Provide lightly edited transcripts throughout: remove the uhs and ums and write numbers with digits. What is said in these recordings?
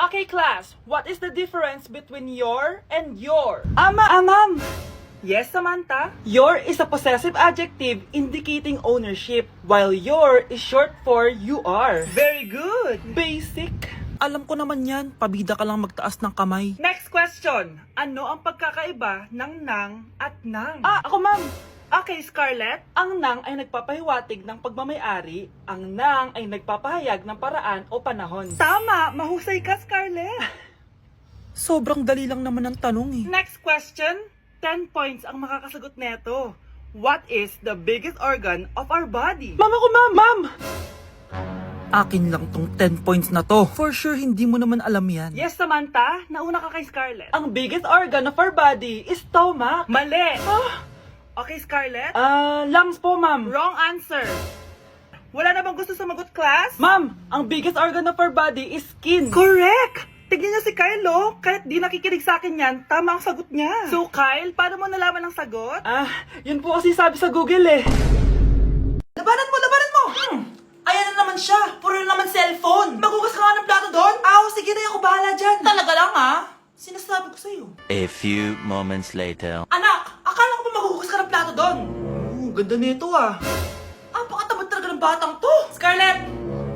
Okay, class, what is the difference between your and your? Ma'am. Yes, Samantha? Your is a possessive adjective indicating ownership, while your is short for you are. Very good. Basic. Alam ko naman yan, pabida ka lang magtaas ng kamay. Next question. Ano ang pagkakaiba ng nang at nang? Ako ma'am. Okay, Scarlett. Ang nang ay nagpapahiwatig ng pagmamayari, ang nang ay nagpapahayag ng paraan o panahon. Tama! Mahusay ka, Scarlett! Sobrang dali lang naman ang tanong eh. Next question. 10 points ang makakasagot neto. What is the biggest organ of our body? Mama ko, ma'am! Akin lang tong 10 points na to. For sure, hindi mo naman alam yan. Yes, Samantha. Nauna ka kay Scarlett. Ang biggest organ of our body is stomach. Mali! Okay, Scarlett? Lungs po, ma'am. Wrong answer. Wala na bang gusto sumagot, class? Ma'am, ang biggest organ of our body is skin. Correct! Tignan niyo si Kyle, oh. Kahit di nakikinig sa akin yan, tama ang sagot niya. So, Kyle, paano mo nalaman ang sagot? Yun po kasi sabi sa Google eh. Labanan mo! Ayan na naman siya. Puro na naman cellphone. Magugas ka nga ng plato doon? Sige na, ako bahala dyan. Talaga lang Sinasabi ko sa'yo. A few moments later. Anak, akala ko ba magugas ka ng plato doon? Ganda nito Apakatamad talaga ng batang to. Scarlett!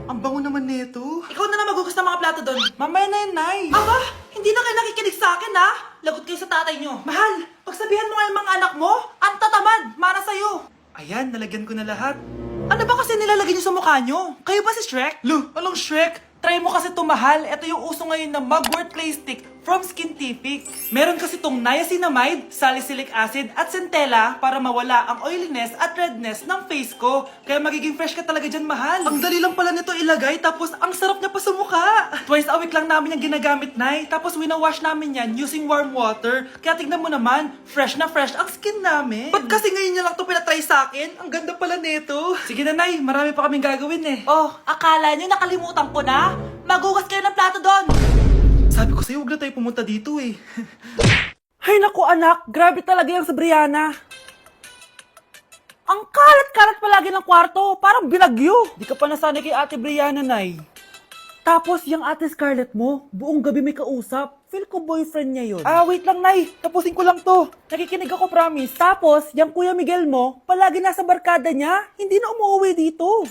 Ang bango naman nito. Ikaw na magugas ng mga plato doon. Mamaya na yun, Nay. Hindi na kayo nakikinig sa akin Lagot kayo sa tatay nyo. Mahal, pagsabihan mo nga yung mga anak mo, ang tatamad, para sa'yo. Ayan, nalagyan ko na lahat. Ano ba kasi nilalagay nyo sa mukha nyo? Kayo ba si Shrek? Anong Shrek? Try mo kasi mahal. Ito yung uso ngayon na mugwort clay stick from Skintific. Meron kasi tong niacinamide, salicylic acid at centella para mawala ang oiliness at redness ng face ko. Kaya magiging fresh ka talaga dyan, mahal. Ang dali lang pala nito ilagay, tapos ang sarap niya pa sa mukha. Twice a week lang namin yung ginagamit, Nay. Tapos winawash namin yan using warm water. Kaya tignan mo naman, fresh na fresh ang skin namin. Ba't kasi ngayon niya lang ito pinatry sa akin? Ang ganda pala nito. Sige na, Nay. Marami pa kaming gagawin eh. Akala nyo nakalimutan ko na? Magugas kayo ng plato doon! Sabi ko sa'yo, huwag na tayo pumunta dito eh. Ay naku anak, grabe talaga yung sa Brianna. Ang kalat-kalat palagi ng kwarto, parang binagyo! Di ka pa nasanay kay Ate Brianna, Nay. Tapos, yung Ate Scarlett mo, buong gabi may kausap. Feel ko boyfriend niya yun. Wait lang, Nay. Tapusin ko lang to. Nakikinig ako, promise. Tapos, yung Kuya Miguel mo, palagi nasa barkada niya, hindi na umuwi dito.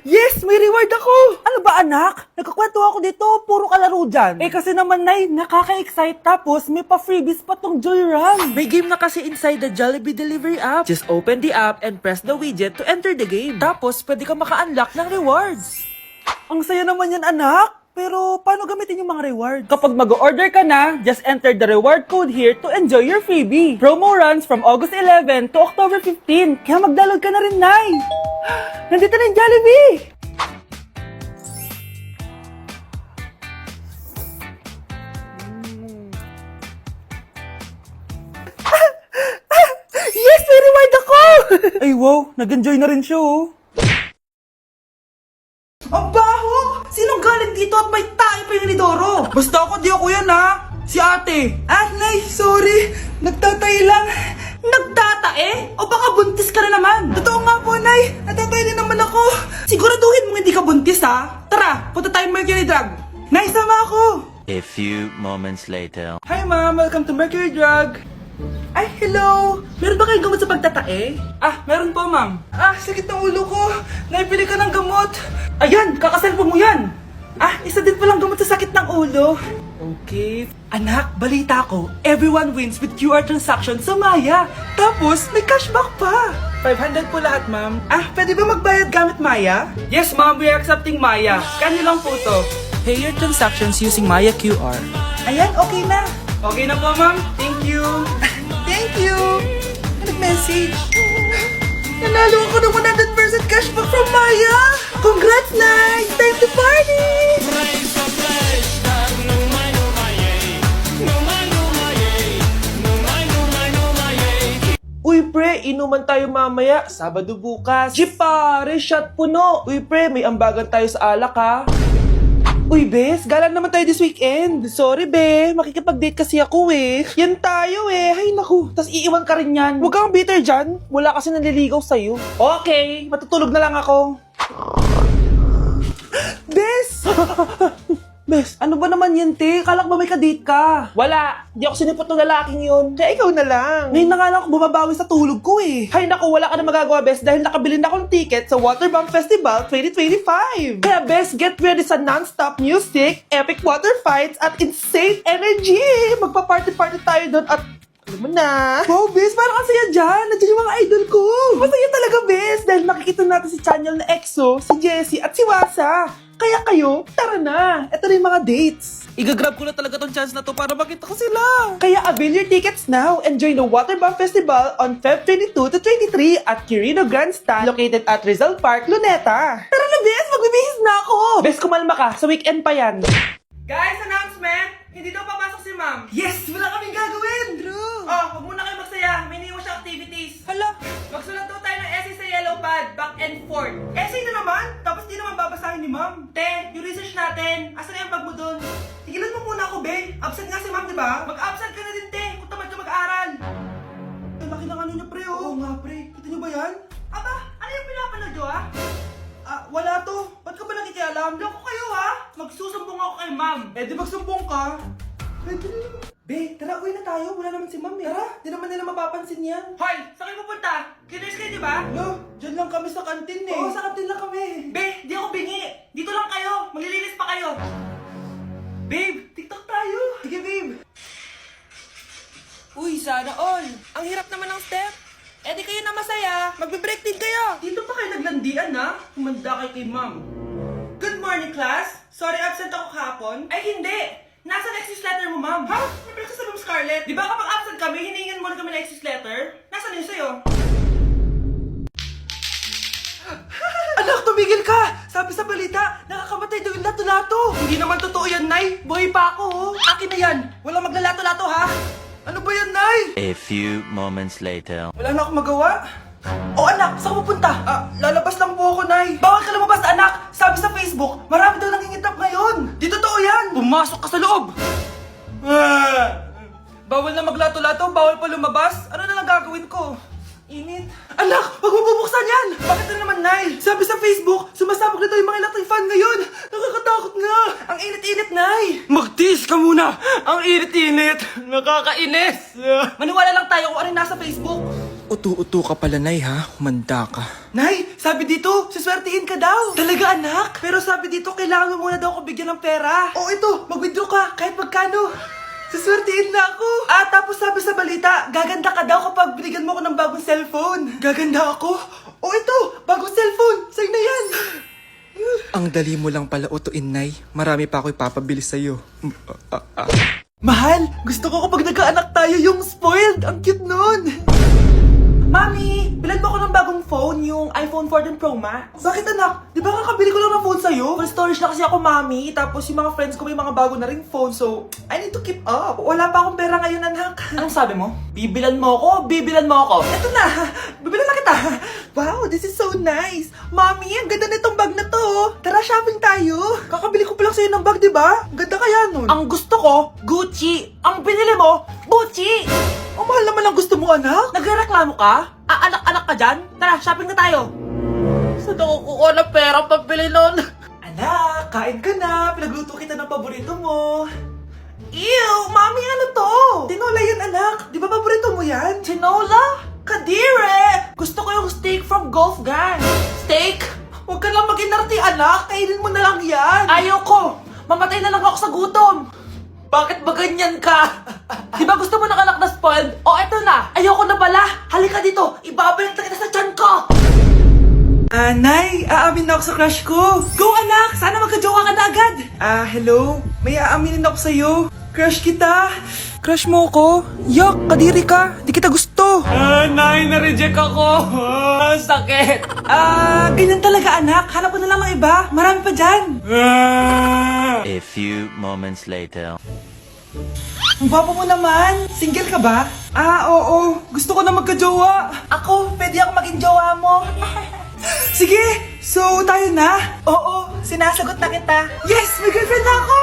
Yes! May reward ako! Ano ba anak? Nagkakwento ako dito, puro kalaro dyan. Kasi naman, Nay, nakaka-excite. Tapos, may pa-freebies pa tong Joy Run. May game na kasi inside the Jollibee Delivery app. Just open the app and press the widget to enter the game. Tapos, pwede ka maka-unlock ng rewards. Ang saya naman yan, anak. Pero, paano gamitin yung mga reward? Kapag mag-order ka na, just enter the reward code here to enjoy your freebie. Promo runs from August 11 to October 15. Kaya mag-download ka na rin, Nay. Nandito na yung Jollibee. Yes! May reward ako! Ay, wow. Nag-enjoy na rin siya, oh. Ang baho! Sinong galing dito at may tae pa yung inidoro? Basta ako, di ako yan, Si ate. Nay, sorry. Nagtatay lang. Nagtatae? O baka buntis ka na naman? Totoo nga po, Nay. Natatay din naman ako. Siguraduhin mo hindi ka buntis, Tara, punta tayo Mercury Drug. Nay, sama ako. A few moments later. Hi, ma'am. Welcome to Mercury Drug. Ay, hello. Meron ba kayong gamot sa pagtatae? Meron po, ma'am. Sakit ng ulo ko. Naipili ka ng gamot. Ayan, kakaselfon mo yan. Isa din palang gamot sa sakit ng ulo. Okay. Anak, balita ko, everyone wins with QR transaction sa Maya. Tapos, may cashback pa. 500 po lahat, ma'am. Pwede ba magbayad gamit Maya? Yes, ma'am. We are accepting Maya. Kanyo lang po to. Pay your transactions using Maya QR. Ayan, okay na. Okay na po, ma'am. Thank you. Thank you. Nag-message. Nanalo ako ng 100% cashback from Maya. Congrats, Nay. Time to party. Uy pre, inuman tayo mamaya, Sabado bukas. Jeep pare, shot puno. Uy pre, may ambagan tayo sa alak ha. Uy bes, gala naman tayo this weekend. Sorry be, makikipag-date kasi ako eh. Yan tayo eh, ay naku. Tas iiwan ka rin yan. Huwag kang bitter dyan, wala kasi naliligaw sa'yo. Okay, matutulog na lang ako. Bes! Bes, ano ba naman yan, te? Kala ko ba may kadate ka? Wala. Di ako sinipot ng lalaking yun. Kaya ikaw na lang. Ngayon na nga lang ako bumabawi sa tulog ko eh. Hay naku, wala ka na magagawa, Bes, dahil nakabili na akong ticket sa Waterbomb Festival 2025. Kaya, Bes, get ready sa non-stop music, epic water fights, at insane energy. Magpa-party-party tayo doon at alam mo na. Wow, Bes, parang ang saya dyan. Nandiyan yung mga idol ko. Masaya talaga, Bes, dahil makikita natin si Channel na EXO, si Jessie, at si Wasa. Kaya kayo, tara na. Ito na yung mga dates. Igagrab ko na talaga tong chance na to para makita ko sila. Kaya avail your tickets now and join the Waterbomb Festival on Feb 22 to 23 at Quirino Grandstand located at Rizal Park, Luneta. Tara na, Bes! Magbibihis na ako! Bes, kumalma ka. Sa weekend pa yan. Guys, announcement! Hindi daw papasok si ma'am. Yes! Wala kaming gagawin! True! Oh, huwag muna kayo magsaya. May iniwan siya activities. Hala! Magsulat daw tayo ng essay sa yellow pad, back and forth. Essay na naman? Tapos di naman babasahin ni ma'am. Te, yung research natin. Asan na yung bag mo dun? Tigilan mo muna ako, be. Absent nga si ma'am, di ba? Mag-absent ka na din, te. Kung tamad ka mag-aaral. Ang laki ng ano niya, pre, oh. Oo nga, pre. Kita niyo ba yan? Aba, ano yung pinapanood nyo, ah? Wala to. Ba't ka ba nakikialam? Loko kayo, ha? Magsusumbong ako kay ma'am. Eh, di magsumbong ka. Be, tara, uwi na tayo. Wala naman si ma'am, eh. Tara, di naman nila mapapansin yan. Hoy, saan kayo pupunta? Kinis kayo, di ba? No, dyan lang kami sa kantin, eh. Oo, sa kantin lang kami. Be, di ako bingi. Dito lang kayo. Maglilinis pa kayo. Babe, TikTok tayo. Sige, babe. Uy, sana all. Ang hirap naman ng step. Eh di kayo na masaya. Magbe-break din kayo. Dito pa kayo naglandian, ha? Humanda kayo kay ma'am. Good morning, class. Sorry, absent ako kahapon. Ay, hindi. Nasa excuse letter mo, ma'am. Ha? May breakfast sa Ma'am Scarlett. Di ba kapag absent kami, hiningan mo na kami ng excuse letter? Nasaan yun sa'yo? Anak, tumigil ka! Sabi sa balita, nakakamatay daw yung lato-lato. Hindi naman totoo yan, Nay. Buhay pa ako, oh. Akin na yan. Walang maglalato-lato, ha? Ano ba yan, Nay? A few moments later. Wala na akong magawa. Oh, anak, saan ka pupunta? Lalabas lang po ako, Nay. Bawal ka lumabas, anak. Sabi sa Facebook, marami daw nangingitap ngayon. Di totoo yan. Pumasok ka sa loob. Bawal na maglato-lato, bawal pa lumabas. Ano na lang gagawin ko? Init. Anak, wag mo bubuksan yan! Bakit na naman, Nay? Sabi sa Facebook, sumasabog nito yung mga electric fan ngayon. Nakakatakot nga. Ang init-init, Nay. Magtiis ka muna. Ang init-init. Nakakainis. Maniwala lang tayo kung ano yung nasa Facebook. Utu-utu ka pala, Nay, ha? Humanda ka. Nay, sabi dito, siswertihin ka daw. Talaga, anak? Pero sabi dito, kailangan mo muna daw ako bigyan ng pera. O ito, mag-withdraw ka, kahit magkano. Siswertihin na ako. Tapos sabi sa balita, gaganda ka daw kapag binigyan mo ko ng bagong cellphone. Gaganda ako? O ito, bagong cellphone. Sa'yo na yan. Ang dali mo lang pala utuin, Nay. Marami pa ako ipapabili sa'yo. Mahal, gusto ko kapag nagkaanak tayo yung spoiled. Ang cute nun. Mami, bilan mo ko ng bagong phone, yung iPhone 14 Pro Max. Bakit, anak? Di ba kakabili ko lang ng phone sa'yo? Full storage na kasi ako, Mami. Tapos yung mga friends ko may mga bago na ring phone, so I need to keep up. Wala pa akong pera ngayon, anak. Anong sabi mo? Bibilan mo ako? Bibilan mo ako? Eto na, bibilan na kita. Wow, this is so nice. Mami, ang ganda nitong bag na to. Tara, shopping tayo. Kakabili ko pa lang sa'yo ng bag, di ba? Ang ganda kaya nun. Ang gusto ko, Gucci. Ang binili mo, Gucci. Ang mahal naman ang gusto mo, anak. Nagreklamo ka? Anak-anak ka dyan? Tara, shopping na tayo. Saan ako kukuha ng pera pambili nun? Anak, kain ka na. Pinagluto kita ng paborito mo. Ew, Mami, ano to? Tinola yun, anak. Di ba paborito mo yan? Tinola? Kadire! Gusto ko yung steak from Golf Gang. Steak? Huwag ka lang mag-inarti, anak. Kainin mo na lang yan. Ayoko. Mamatay na lang ako sa gutom. Bakit ba ganyan ka? Di ba gusto mo ng anak na spoiled? O eto na, ayoko na pala. Halika dito, ibabalik na kita sa tiyan ko. Nay, aamin na ako sa crush ko. Go, anak! Sana magka-jowa ka na agad. Hello? May aaminin ako sa'yo. Crush kita. Crush mo ko? Yak, kadiri ka. Di kita gusto. Nay, na-reject ako. Sakit. Ganyan talaga, anak. Hanap ko na lang ng iba. Marami pa dyan. A few moments later. Ang gwapo mo naman. Single ka ba? Oo. Gusto ko na magka-jowa. Ako, pwede ako maging jowa mo. Sige, so tayo na? Oo, sinasagot na kita. Yes, may girlfriend na ako.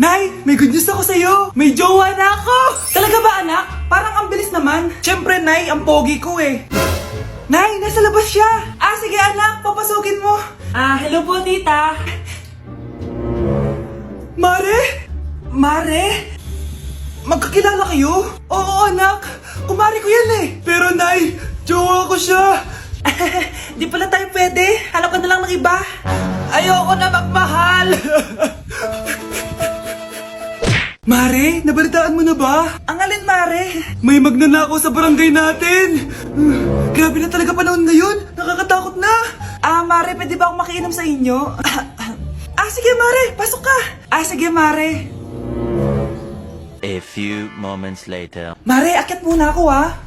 Nay, may good news ako sa'yo. May jowa na ako. Talaga ba, anak? Parang ang bilis naman. Siyempre, Nay, ang pogi ko eh. Nay, nasa labas siya. Sige anak, papasukin mo. Hello po, tita. Mare? Magkakilala kayo? Oo, anak. Kumari ko yan eh. Pero, Nay, jowa ko siya. Di pala tayo pwede. Hanap ka na lang ng iba. Ayoko na magmahal. Mare, nabalitaan mo na ba? Ang alin, Mare? May magnanakaw sa barangay natin. Grabe na talaga panahon ngayon. Nakakatakot na. Mare, pwede ba akong makiinom sa inyo? Sige, Mare. Pasok ka. Sige, Mare. A few moments later. Mare, akyat muna ako, ha?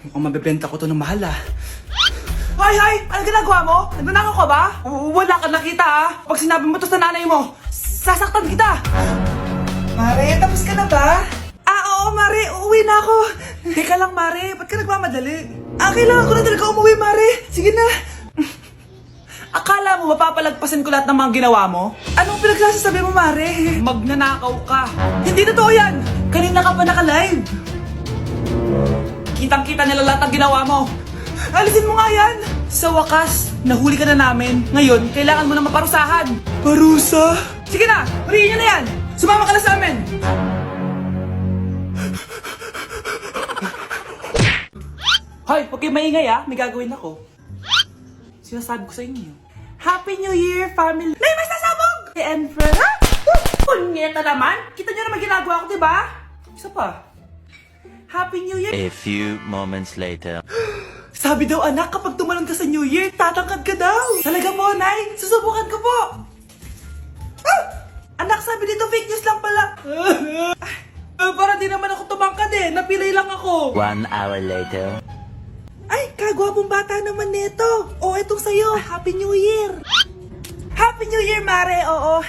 Mukhang mabebenta ko to ng mahal, ah. Hay! Ano ginagawa mo? Nagnanakaw ka ba? Wala ka nakita, ha? Pag sinabi mo to sa nanay mo, sasaktan kita! Mare, tapos ka na ba? Oo, Mare. Uuwi na ako. Teka lang, Mare. Ba't ka nagmamadali? Kailangan ko na talaga umuwi, Mare. Sige na. Akala mo mapapalagpasan ko lahat ng mga ginawa mo? Anong pinagsasabi mo, Mare? Magnanakaw ka. Hindi totoo yan! Kanina ka pa naka-live. Kitang-kita nila lahat ng ginawa mo. Alisin mo nga yan! Sa wakas, nahuli ka na namin. Ngayon, kailangan mo na maparusahan. Parusa? Sige na! Huriin niyo na yan! Sumama ka na sa amin! Hoy, huwag kayo maingay, May gagawin ako. Sinasabi ko sa inyo. Happy New Year, family! Nay, mas nasabog! And friend, ha? Punyeta naman! Kita niyo naman ginagawa ko, diba? Isa pa. Happy New Year! A few moments later. Sabi daw, anak, kapag tumalon ka sa New Year, tatangkad ka daw! Talaga po, Nay! Susubukan ko po! Anak, sabi dito, fake news lang pala! Para di naman ako tumangkad napilay lang ako! 1 hour later. Ay, kagwapong bata naman neto. Etong sa'yo. Happy New Year. Happy New Year, Mare. Oo.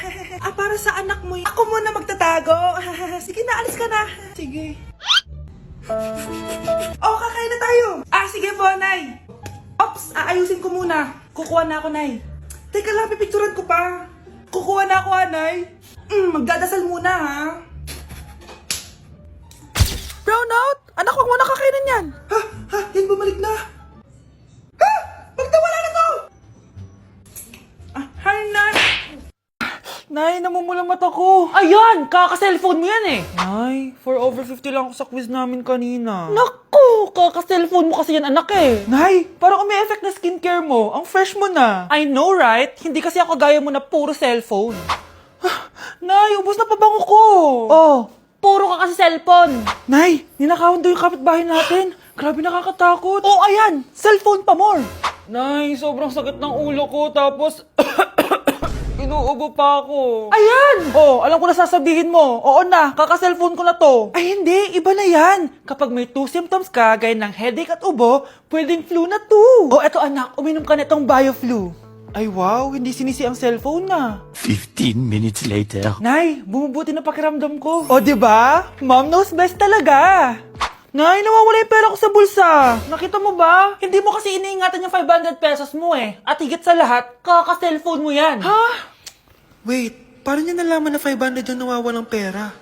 Para sa anak mo. Ako muna magtatago. Sige na, alis ka na. Sige. Kakain na tayo. Sige po, Nay. Ops, aayusin ko muna. Kukuha na ako, Nay. Teka lang, pipicturan ko pa. Kukuha na ako, Nay. Magdadasal muna, ha. Brownout? Anak, huwag mo na kakainin yan. Yan bumalik na. Magdawala na to. Hi, Nay. Nay, namumulang mata ko. Ayan, kaka-cellphone mo yan eh. Nay, for over 50 lang ako sa quiz namin kanina. Naku, kaka-cellphone mo kasi yan anak eh. Nay, parang umi-effect na skincare mo. Ang fresh mo na. I know, right? Hindi kasi ako gaya mo na puro cellphone. Nay, ubos na pabango ko. Puro ka kasi cellphone. Nay, ninakawan daw yung kapitbahay natin. Grabe nakakatakot. Ayan, cellphone pa more. Nay, sobrang sakit ng ulo ko tapos inuubo pa ako. Ayan! Alam ko na sasabihin mo. Oo na, kaka-cellphone ko na to. Ay hindi, iba na yan. Kapag may 2 symptoms ka, gaya ng headache at ubo, pwedeng flu na to. Eto anak, uminom ka nitong BioFlu. Ay wow, hindi sinisi ang cellphone na. 15 minutes later. Nay, bumubuti na pakiramdam ko. Diba? Mom knows best talaga. Nay, nawawala yung pera ko sa bulsa. Nakita mo ba? Hindi mo kasi iniingatan yung 500 pesos mo eh. At higit sa lahat, kaka-cellphone mo yan. Wait, paano niya nalaman na 500 yung nawawalang pera?